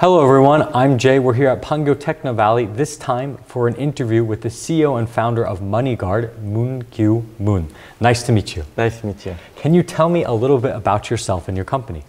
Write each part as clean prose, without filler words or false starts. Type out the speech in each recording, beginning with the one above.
Hello everyone, I'm Jay. We're here at Pangyo Techno Valley, this time for an interview with the CEO and founder of MoneyGuard, Moon-Kyu Moon. Nice to meet you. Nice to meet you. Can you tell me a little bit about yourself and your company?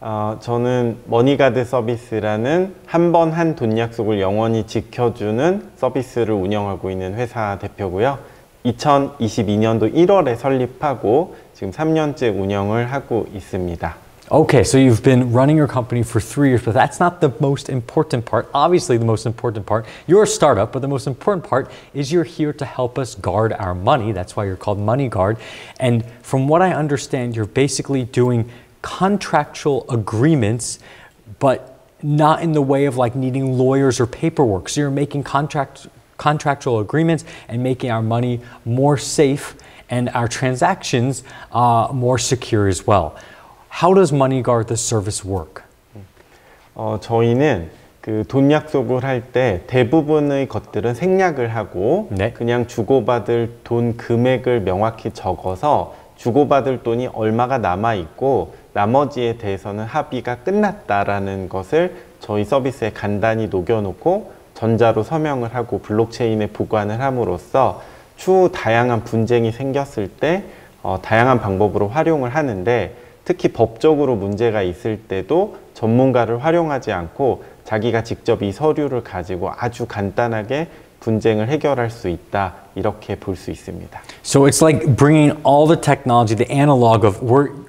저는 머니가드 서비스라는 한 번 한 돈 약속을 영원히 지켜주는 서비스를 운영하고 있는 회사 대표고요. 2022년도 1월에 설립하고 지금 3년째 운영을 하고 있습니다. Okay, so you've been running your company for 3 years, but that's not the most important part. Obviously, the most important part, you're a startup, but the most important part is you're here to help us guard our money. That's why you're called MoneyGuard. And from what I understand, you're basically doing contractual agreements, but not in the way of like needing lawyers or paperwork. So you're making contractual agreements and making our money more safe and our transactions more secure as well. How does MoneyGuard, the service, work? 저희는 그 돈 약속을 할 때 대부분의 것들은 생략을 하고 네. 그냥 주고받을 돈 금액을 명확히 적어서 주고받을 돈이 얼마가 남아 있고 나머지에 대해서는 합의가 끝났다라는 것을 저희 서비스에 간단히 녹여놓고 전자로 서명을 하고 블록체인에 보관을 함으로써 추후 다양한 분쟁이 생겼을 때 다양한 방법으로 활용을 하는데 특히 법적으로 문제가 있을 때도 전문가를 활용하지 않고 자기가 직접 이 서류를 가지고 아주 간단하게 분쟁을 해결할 수 있다 이렇게 볼 수 있습니다. So it's like bringing all the technology, the analog of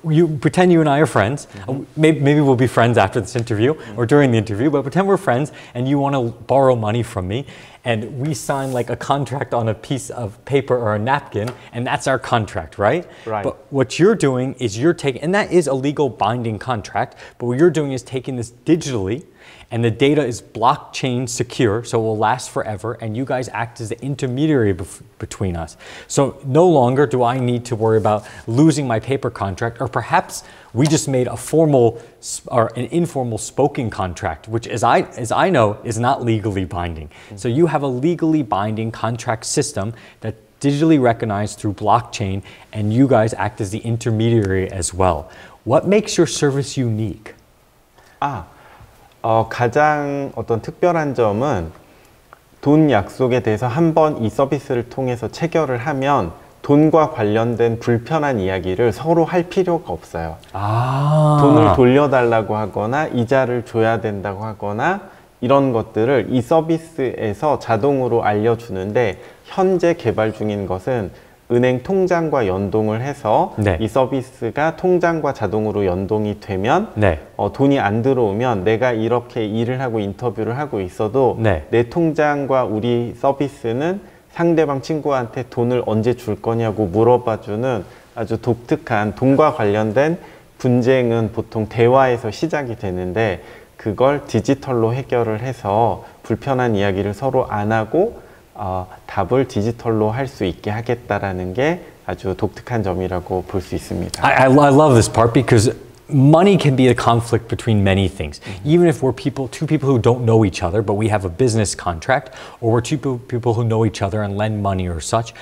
you pretend you and I are friends. Maybe we'll be friends after this interview or during the interview, but pretend we're friends and you want to borrow money from me. And we sign like a contract on a piece of paper or a napkin, and that's our contract, right? Right. But what you're doing is you're taking, and that is a legal binding contract, but what you're doing is taking this digitally, and the data is blockchain secure, so it will last forever, and you guys act as the intermediary between us. So no longer do I need to worry about losing my paper contract, or perhaps we just made a formal or an informal spoken contract, which as I know is not legally binding. So you have a legally binding contract system that digitally recognized through blockchain, and you guys act as the intermediary as well. What makes your service unique? 가장 특별한 점은 돈 약속에 대해서 한번 이 서비스를 통해서 체결을 하면 돈과 관련된 불편한 이야기를 서로 할 필요가 없어요. 돈을 돌려달라고 하거나 이자를 줘야 된다고 하거나 이런 것들을 이 서비스에서 자동으로 알려주는데 현재 개발 중인 것은 은행 통장과 연동을 해서 네. 이 서비스가 통장과 자동으로 연동이 되면 네. 돈이 안 들어오면 내가 이렇게 일을 하고 인터뷰를 하고 있어도 네. 내 통장과 우리 서비스는 상대방 친구한테 돈을 언제 줄 거냐고 물어봐주는 아주 독특한 돈과 관련된 분쟁은 보통 대화에서 시작이 되는데 그걸 디지털로 해결을 해서 불편한 이야기를 서로 안 하고 답을 디지털로 할 수 있게 하겠다라는 게 아주 독특한 점이라고 볼 수 있습니다. I love this part because money can be a conflict between many things. Even if we're two people who don't know each other, but we have a business contract, or we're two people who know each other and lend money or such.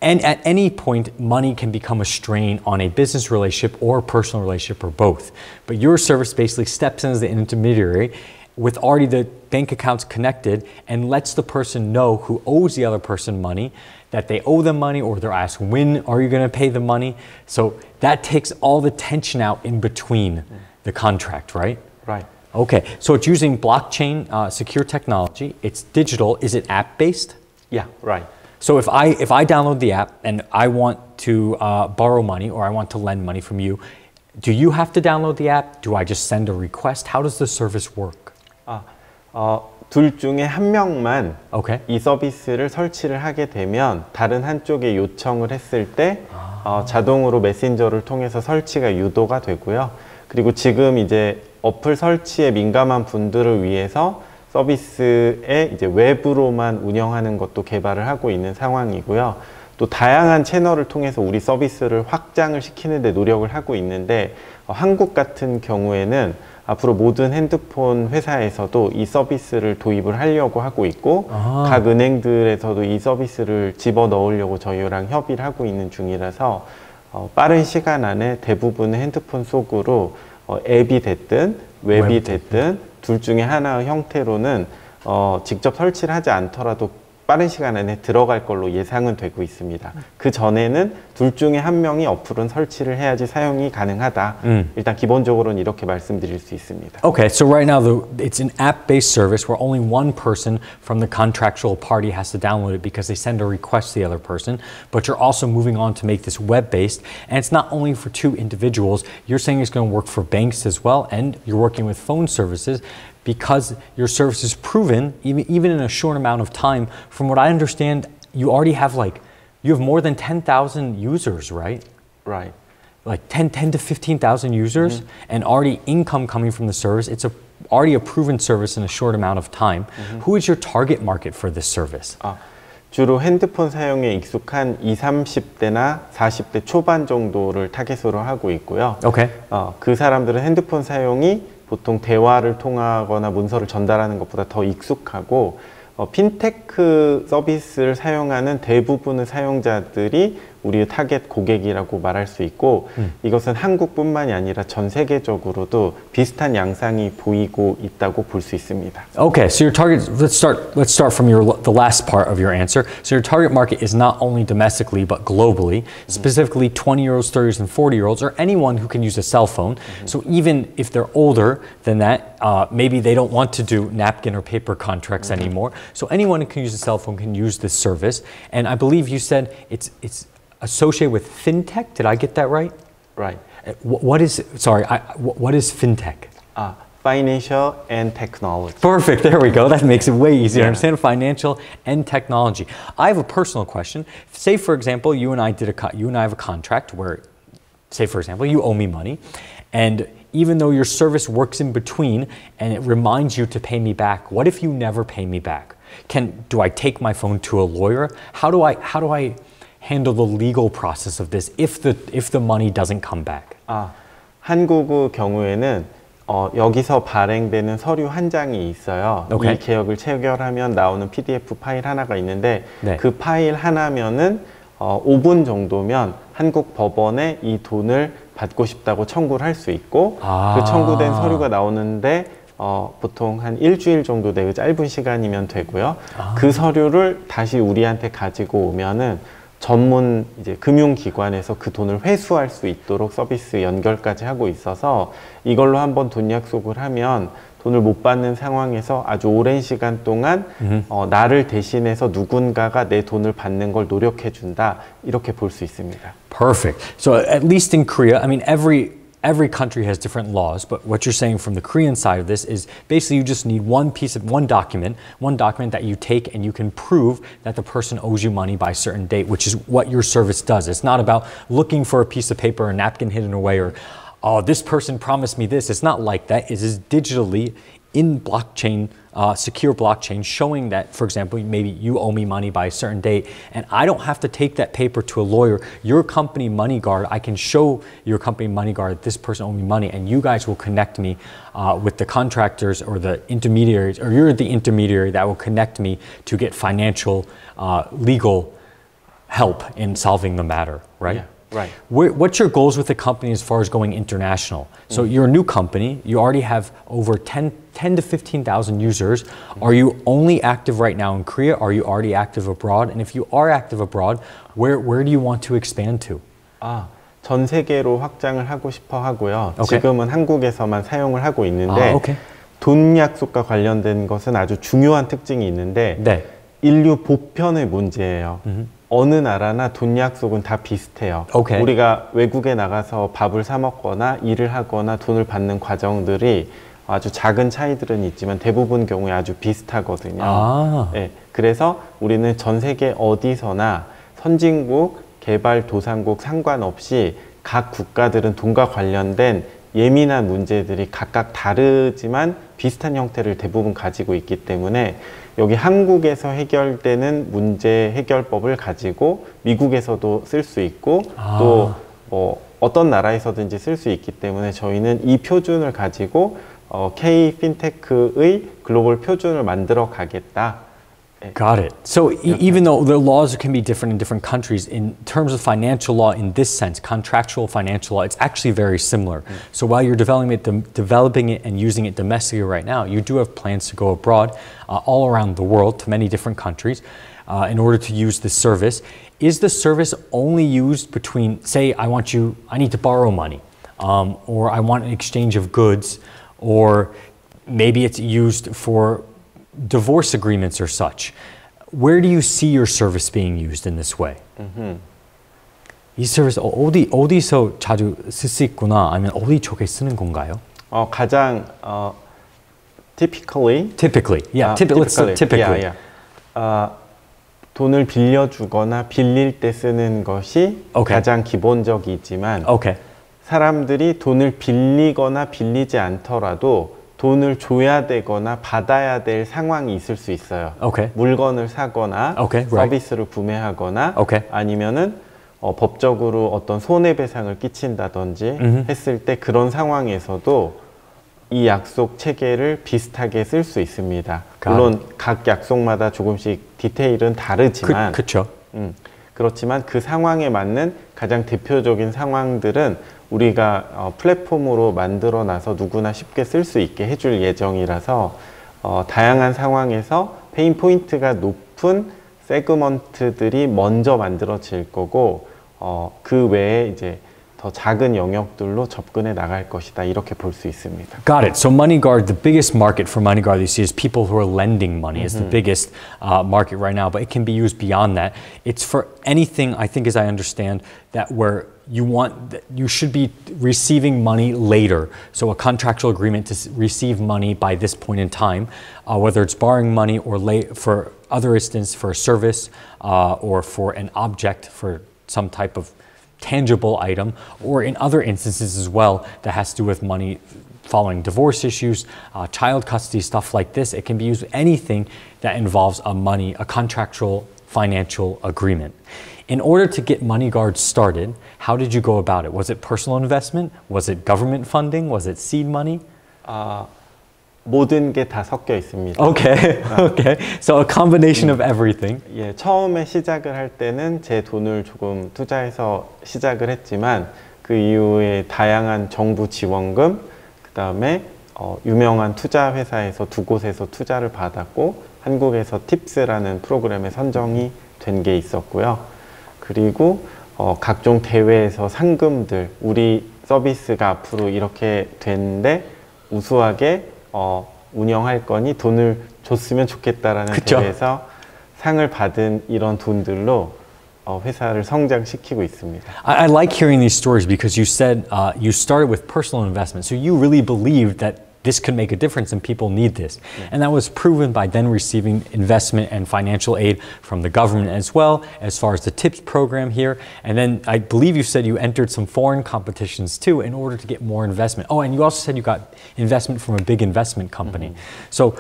And at any point, money can become a strain on a business relationship or a personal relationship or both. But your service basically steps in as the intermediary with already the bank accounts connected and lets the person know who owes the other person money that they owe them money, or they're asked, when are you going to pay the money? So that takes all the tension out in between the contract, right? Right. Okay, so it's using blockchain secure technology. It's digital. Is it app-based? Yeah, right. So if I download the app and I want to borrow money or I want to lend money from you, do you have to download the app? Do I just send a request? How does the service work? 둘 중에 한 명만 Okay. 이 서비스를 설치를 하게 되면 다른 한쪽에 요청을 했을 때 자동으로 메신저를 통해서 설치가 유도가 되고요. 그리고 지금 이제 어플 설치에 민감한 분들을 위해서 서비스에 이제 외부로만 운영하는 것도 개발을 하고 있는 상황이고요. 또 다양한 채널을 통해서 우리 서비스를 확장을 시키는 데 노력을 하고 있는데 한국 같은 경우에는 앞으로 모든 핸드폰 회사에서도 이 서비스를 도입을 하려고 하고 있고 각 은행들에서도 이 서비스를 집어넣으려고 저희랑 협의를 하고 있는 중이라서 빠른 시간 안에 대부분의 핸드폰 속으로 앱이 됐든 웹이 됐든 둘 중에 하나의 형태로는 직접 설치를 하지 않더라도 빠른 시간 안에 들어갈 걸로 예상은 되고 있습니다. 그 전에는 둘 중에 한 명이 어플은 설치를 해야지 사용이 가능하다. 일단 기본적으로는 이렇게 말씀드릴 수 있습니다. Okay, so right now it's an app-based service where only one person from the contractual party has to download it because they send a request to the other person. But you're also moving on to make this web-based, and it's not only for two individuals. You're saying it's going to work for banks as well, and you're working with phone services. Because your service is proven, even in a short amount of time, from what I understand, you already have you have more than 10,000 users, right? Right. Like 10 to 15,000 users and already income coming from the service. It's already a proven service in a short amount of time. Who is your target market for this service? 주로 핸드폰 사용에 익숙한 20, 30대나 40대 초반 정도를 타겟으로 하고 있고요. Okay. 그 사람들은 핸드폰 사용이 보통 대화를 통하거나 문서를 전달하는 것보다 더 익숙하고 핀테크 서비스를 사용하는 대부분의 사용자들이 우리의 타겟 고객이라고 말할 수 있고 이것은 한국뿐만이 아니라 전 세계적으로도 비슷한 양상이 보이고 있다고 볼 수 있습니다. Okay, so your target, let's start from the last part of your answer. So your target market is not only domestically but globally, specifically 20-year-olds, 30-year-olds, and 40-year-olds, or anyone who can use a cell phone. So even if they're older than that, maybe they don't want to do napkin or paper contracts anymore. So anyone who can use a cell phone can use this service. And I believe you said it's associated with fintech. Did I get that right? Right. What is fintech? Financial and technology. Perfect. There we go. That makes it way easier to understand. Financial and technology. I have a personal question. Say, for example, you and I have a contract where, say, for example, you owe me money, and even though your service works in between and it reminds you to pay me back, what if you never pay me back? Do I take my phone to a lawyer? How do I handle the legal process of this if the money doesn't come back? 한국의 경우에는 여기서 발행되는 서류 한 장이 있어요. Okay. 이 계약을 체결하면 나오는 PDF 파일 하나가 있는데 네. 그 파일 하나면은 5분 정도면 한국 법원에 이 돈을 받고 싶다고 청구를 할 수 있고 그 청구된 서류가 나오는데 보통 한 일주일 정도 되고 짧은 시간이면 되고요. 그 서류를 다시 우리한테 가지고 오면은 전문 이제 금융기관에서 그 돈을 회수할 수 있도록 서비스 연결까지 하고 있어서 이걸로 한번 돈 약속을 하면 돈을 못 받는 상황에서 아주 오랜 시간 동안 나를 대신해서 누군가가 내 돈을 받는 걸 노력해 준다 이렇게 볼 수 있습니다. Perfect. So at least in Korea, I mean every country has different laws, but what you're saying from the Korean side of this is basically you just need one document that you take and you can prove that the person owes you money by a certain date, which is what your service does. It's not about looking for a piece of paper or a napkin hidden away or, oh, this person promised me this. It's not like that. It is digitally in blockchain, secure blockchain, showing that, for example, maybe you owe me money by a certain date, and I don't have to take that paper to a lawyer. Your company MoneyGuard, I can show your company MoneyGuard that this person owed me money, and you guys will connect me with the contractors or the intermediaries, or you're the intermediary that will connect me to get financial, legal help in solving the matter, right? Yeah. Right. What's your goals with the company as far as going international? So you're a new company. You already have over 10 to 15,000 users. Are you only active right now in Korea? Are you already active abroad? And if you are active abroad, where do you want to expand to? 전 세계로 확장을 하고 싶어 하고요. Okay. 지금은 한국에서만 사용을 하고 있는데 okay. 돈 약속과 관련된 것은 아주 중요한 특징이 있는데 네. 인류 보편의 문제예요. 어느 나라나 돈 약속은 다 비슷해요. Okay. 우리가 외국에 나가서 밥을 사 먹거나 일을 하거나 돈을 받는 과정들이 아주 작은 차이들은 있지만 대부분 경우에 아주 비슷하거든요. 네, 그래서 우리는 전 세계 어디서나 선진국, 개발도상국 상관없이 각 국가들은 돈과 관련된 예민한 문제들이 각각 다르지만 비슷한 형태를 대부분 가지고 있기 때문에 여기 한국에서 해결되는 문제 해결법을 가지고 미국에서도 쓸 수 있고 또 뭐 어떤 나라에서든지 쓸 수 있기 때문에 저희는 이 표준을 가지고 K 핀테크의 글로벌 표준을 만들어 가겠다. Got it. So even though the laws can be different in different countries, in terms of financial law in this sense, contractual financial law, it's actually very similar. So while you're developing it and using it domestically right now, you do have plans to go abroad all around the world to many different countries in order to use this service. Is the service only used between, say, I need to borrow money, or I want an exchange of goods, or maybe it's used for divorce agreements or such. Where do you see your service being used in this way? 이 서비스 어디서 자주 쓸 수 있구나, 아니면 어디 쪽에 쓰는 건가요? 가장 typically, typically. 돈을 빌려주거나 빌릴 때 쓰는 것이 가장 기본적이지만 사람들이 돈을 빌리거나 빌리지 않더라도 돈을 줘야 되거나 받아야 될 상황이 있을 수 있어요. 물건을 사거나 서비스를 구매하거나 아니면은 법적으로 어떤 손해배상을 끼친다든지 했을 때 그런 상황에서도 이 약속 체계를 비슷하게 쓸 수 있습니다. 물론 각 약속마다 조금씩 디테일은 다르지만 그렇지만 그 상황에 맞는 가장 대표적인 상황들은 우리가 플랫폼으로 만들어 놔서 누구나 쉽게 쓸 수 있게 해줄 예정이라서 다양한 상황에서 페인 포인트가 높은 세그먼트들이 먼저 만들어질 거고 그 외에 이제 더 작은 영역들로 접근해 나갈 것이다, 이렇게 볼 수 있습니다. Got it. So MoneyGuard, the biggest market for MoneyGuard you see is people who are lending money. It's the biggest market right now, but it can be used beyond that. It's for anything, I think, as I understand, that where you should be receiving money later. So a contractual agreement to receive money by this point in time, whether it's borrowing money or for other instance for a service or for an object, for some type of tangible item, or in other instances as well that has to do with money following divorce issues, child custody, stuff like this. It can be used for anything that involves a contractual financial agreement. In order to get MoneyGuard started, how did you go about it? Was it personal investment? Was it government funding? Was it seed money? 모든 게 다 섞여 있습니다. Okay. So a combination of everything. 예, 처음에 시작을 할 때는 제 돈을 조금 투자해서 시작을 했지만 그 이후에 다양한 정부 지원금, 그 다음에 유명한 투자 회사에서 두 곳에서 투자를 받았고 한국에서 팁스라는 프로그램에 선정이 된 게 있었고요. 그리고 각종 대회에서 상금들, 우리 서비스가 앞으로 이렇게 됐는데 우수하게 운영할 거니 돈을 줬으면 좋겠다라는 대회에서 상을 받은 이런 돈들로 회사를 성장시키고 있습니다. I like hearing these stories because you said you started with personal investment. So you really believed that this could make a difference and people need this. And that was proven by then receiving investment and financial aid from the government as well, as far as the TIPS program here. And then I believe you said you entered some foreign competitions too in order to get more investment. Oh, and you also said you got investment from a big investment company. So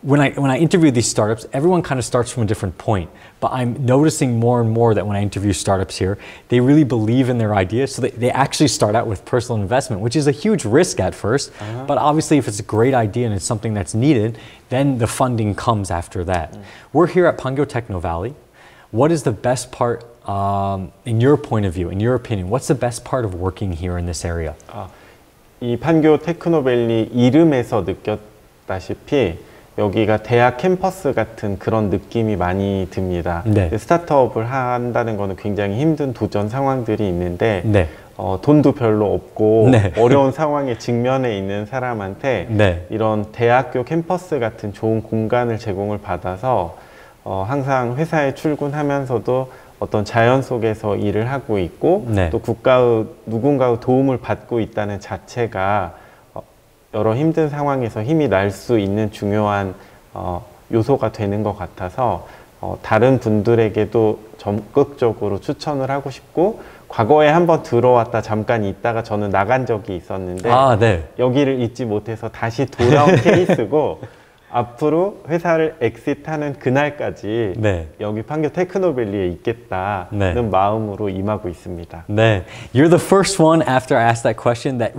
when I interview these startups, everyone kind of starts from a different point. But I'm noticing more and more that when I interview startups here, they really believe in their ideas. So they actually start out with personal investment, which is a huge risk at first. But obviously, if it's a great idea and it's something that's needed, then the funding comes after that. We're here at Pangyo Techno Valley. What is the best part, in your point of view, in your opinion, what's the best part of working here in this area? 이 판교 테크노밸리 이름에서 느꼈다시피 여기가 대학 캠퍼스 같은 그런 느낌이 많이 듭니다. 스타트업을 한다는 거는 굉장히 힘든 도전 상황들이 있는데 돈도 별로 없고 어려운 상황에 직면해 있는 사람한테 이런 대학교 캠퍼스 같은 좋은 공간을 제공을 받아서 항상 회사에 출근하면서도 어떤 자연 속에서 일을 하고 있고 또 누군가의 도움을 받고 있다는 자체가 여러 힘든 상황에서 힘이 날 수 있는 중요한 요소가 되는 것 같아서 다른 분들에게도 적극적으로 추천을 하고 싶고 과거에 한번 들어왔다 잠깐 있다가 저는 나간 적이 있었는데 여기를 잊지 못해서 다시 돌아온 케이스고 앞으로 회사를 엑시트하는 그날까지 여기 판교 테크노밸리에 있겠다는 마음으로 임하고 있습니다. You're the first one after I asked that question that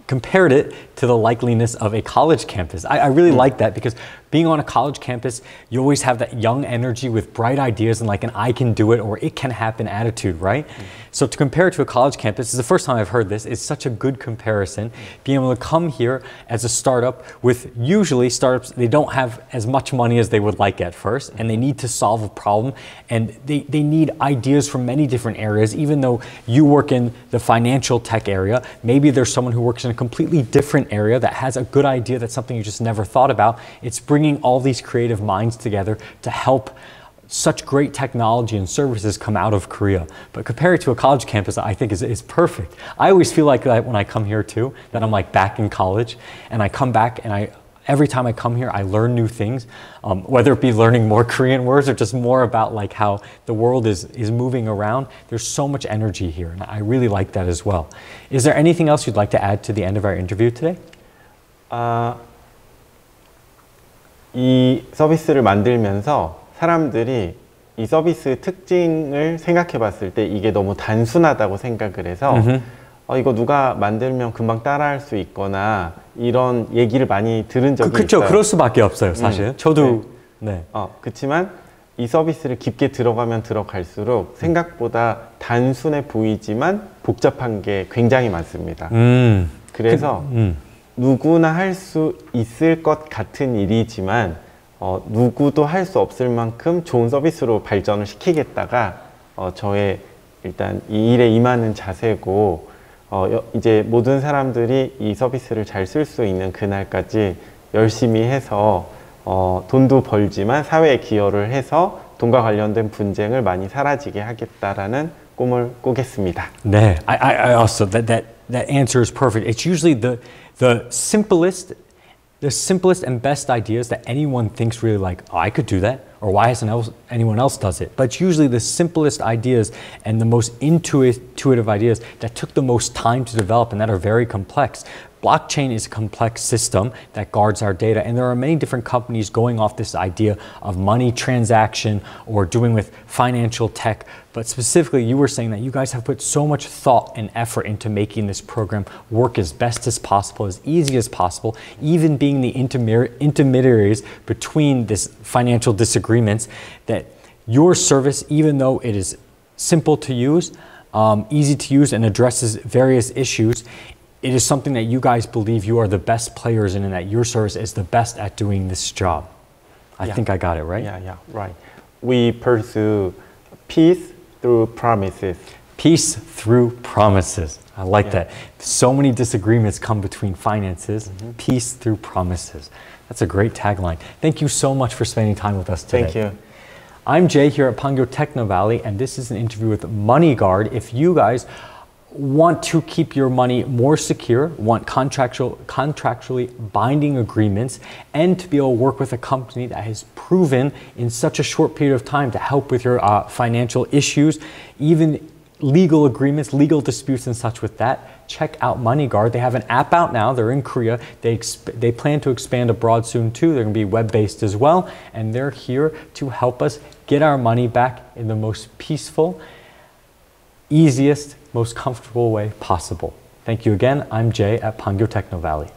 compared it to the likeliness of a college campus. I really like that because being on a college campus, you always have that young energy with bright ideas and like an I can do it or it can happen attitude, right? So to compare it to a college campus, this is the first time I've heard this, it's such a good comparison. Being able to come here as a startup with usually startups, they don't have as much money as they would like at first and they need to solve a problem and they need ideas from many different areas. Even though you work in the financial tech area, maybe there's someone who works in a completely different area that has a good idea that's something you just never thought about. It's bringing all these creative minds together to help such great technology and services come out of Korea. But compared to a college campus, I think is perfect. I always feel like that when I come here too, that I'm like back in college and I come back and every time I come here, I learn new things, whether it be learning more Korean words or just more about like how the world is moving around. There's so much energy here and I really like that as well. Is there anything else you'd like to add to the end of our interview today? 이 서비스를 만들면서 사람들이 이 서비스 특징을 생각해 봤을 때 이게 너무 단순하다고 생각을 해서 이거 누가 만들면 금방 따라할 수 있거나 이런 얘기를 많이 들은 적이 그쵸, 있어요. 그럴 수밖에 없어요, 사실. 저도 네. 그렇지만 이 서비스를 깊게 들어가면 들어갈수록 생각보다 단순해 보이지만 복잡한 게 굉장히 많습니다. 그래서 누구나 할 수 있을 것 같은 일이지만 누구도 할 수 없을 만큼 좋은 서비스로 발전을 시키겠다가 저의 일단 이 일에 임하는 자세고 이제 모든 사람들이 이 서비스를 잘 쓸 수 있는 그날까지 열심히 해서 돈도 벌지만 사회에 기여를 해서 돈과 관련된 분쟁을 많이 사라지게 하겠다라는 꿈을 꾸겠습니다. 네, I also that answer is perfect. It's usually the simplest and best ideas that anyone thinks really like, oh, I could do that, or why hasn't anyone else does it? But it's usually the simplest ideas and the most intuitive ideas that took the most time to develop and that are very complex. Blockchain is a complex system that guards our data, and there are many different companies going off this idea of money transaction or doing with financial tech. But specifically, you were saying that you guys have put so much thought and effort into making this program work as best as possible, as easy as possible, even being the intermediaries between this financial disagreements, that your service, even though it is simple to use, easy to use, and addresses various issues, it is something that you guys believe you are the best players in and that your service is the best at doing this job. I think I got it, right? Yeah, right. We pursue peace through promises. Peace through promises. I like that. So many disagreements come between finances. Peace through promises. That's a great tagline. Thank you so much for spending time with us today. Thank you. I'm Jay here at Pangyo Techno Valley, and this is an interview with MoneyGuard. If you guys want to keep your money more secure, want contractually binding agreements, and to be able to work with a company that has proven in such a short period of time to help with your financial issues, even legal agreements, legal disputes and such with that, check out MoneyGuard. They have an app out now. They're in Korea. They plan to expand abroad soon too. They're going to be web-based as well, and they're here to help us get our money back in the most peaceful, easiest, most comfortable way possible. Thank you again. I'm Jay at Pangyo Techno Valley.